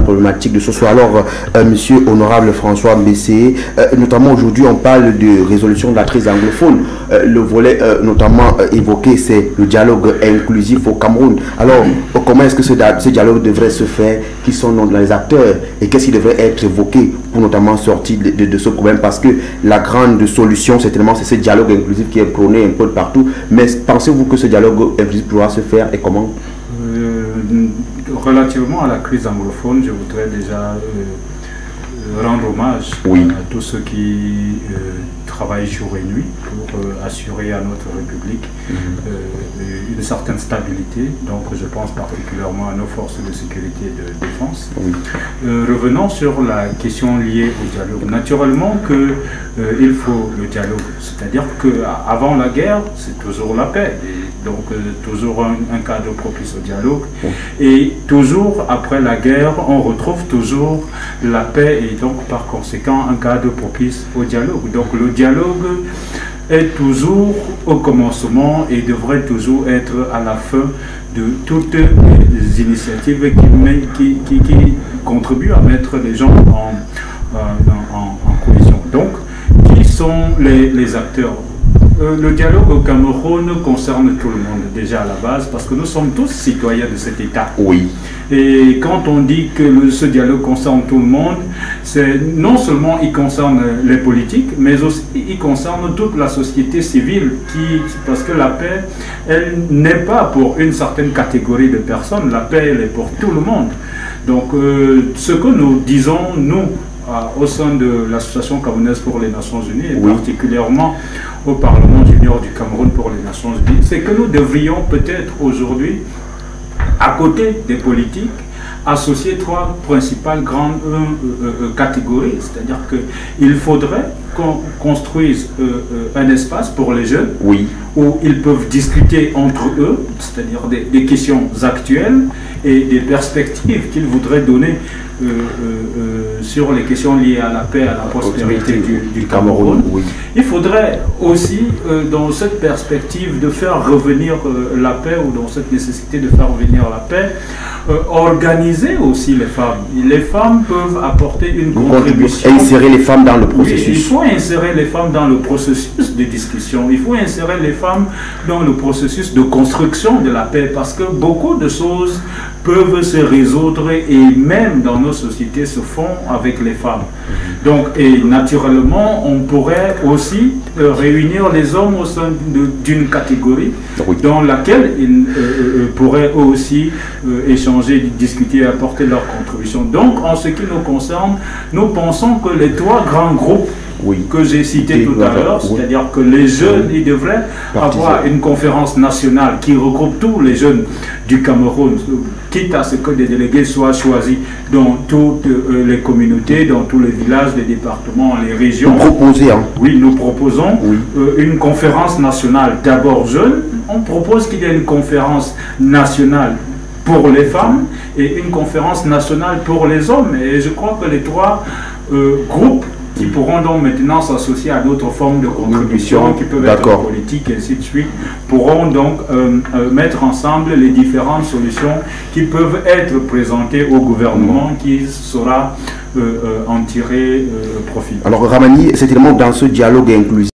problématique de ce soir. Alors, monsieur honorable François Mbessé, notamment aujourd'hui, on parle de résolution de la crise anglophone. Le volet notamment évoqué, c'est le dialogue inclusif au Cameroun. Alors, comment est-ce que ce dialogue devrait se faire? Qui sont les acteurs? Et qu'est-ce qui devrait être évoqué pour notamment sortir de ce problème? Parce que la grande solution, c'est ce dialogue inclusif qui est prôné un peu de partout. Mais pensez-vous que ce dialogue inclusif pourra se faire et comment? Relativement à la crise anglophone, je voudrais déjà rendre hommage à tous ceux qui travaillent jour et nuit pour assurer à notre République une certaine stabilité. Donc je pense particulièrement à nos forces de sécurité et de défense. Revenons sur la question liée au dialogue. Naturellement qu'il faut le dialogue, c'est-à-dire qu'avant la guerre, c'est toujours la paix. Et donc toujours un cadre propice au dialogue. Et toujours après la guerre, on retrouve toujours la paix et donc par conséquent un cadre propice au dialogue. Donc le dialogue est toujours au commencement et devrait toujours être à la fin de toutes les initiatives qui contribuent à mettre les gens en cohésion. Donc, qui sont les acteurs? Le dialogue au Cameroun concerne tout le monde déjà à la base parce que nous sommes tous citoyens de cet État. Oui. Et quand on dit que ce dialogue concerne tout le monde, c'est non seulement il concerne les politiques, mais aussi il concerne toute la société civile parce que la paix, elle n'est pas pour une certaine catégorie de personnes, la paix elle est pour tout le monde. Donc ce que nous disons, nous, au sein de l'Association camerounaise pour les Nations Unies, et particulièrement au Parlement junior du Cameroun pour les Nations Unies, c'est que nous devrions peut-être aujourd'hui, à côté des politiques, associer trois principales grandes catégories. C'est-à-dire qu'il faudrait qu'on construise un espace pour les jeunes où ils peuvent discuter entre eux, c'est-à-dire des questions actuelles et des perspectives qu'ils voudraient donner sur les questions liées à la paix, à la prospérité du Cameroun. Il faudrait aussi, dans cette perspective de faire revenir la paix ou dans cette nécessité de faire revenir la paix, organiser aussi les femmes. Les femmes peuvent apporter une contribution. Insérer les femmes dans le processus. Il faut insérer les femmes dans le processus de discussion. Il faut insérer les femmes dans le processus de construction de la paix parce que beaucoup de choses peuvent se résoudre et même dans nos sociétés se font avec les femmes. Donc, et naturellement, on pourrait aussi réunir les hommes au sein d'une catégorie dans laquelle ils pourraient eux aussi échanger, discuter et apporter leur contribution. Donc, en ce qui nous concerne, nous pensons que les trois grands groupes que j'ai cités tout à l'heure, c'est-à-dire que les jeunes, ils devraient avoir une conférence nationale qui regroupe tous les jeunes du Cameroun, quitte à ce que des délégués soient choisis dans toutes les communautés, dans tous les villages, les départements, les régions. Oui, nous proposons une conférence nationale d'abord jeune. On propose qu'il y ait une conférence nationale pour les femmes et une conférence nationale pour les hommes. Et je crois que les trois groupes qui pourront donc maintenant s'associer à d'autres formes de contribution qui peuvent être politiques et ainsi de suite, pourront donc mettre ensemble les différentes solutions qui peuvent être présentées au gouvernement qui saura en tirer profit. Alors Ramani, c'est tellement dans ce dialogue inclusif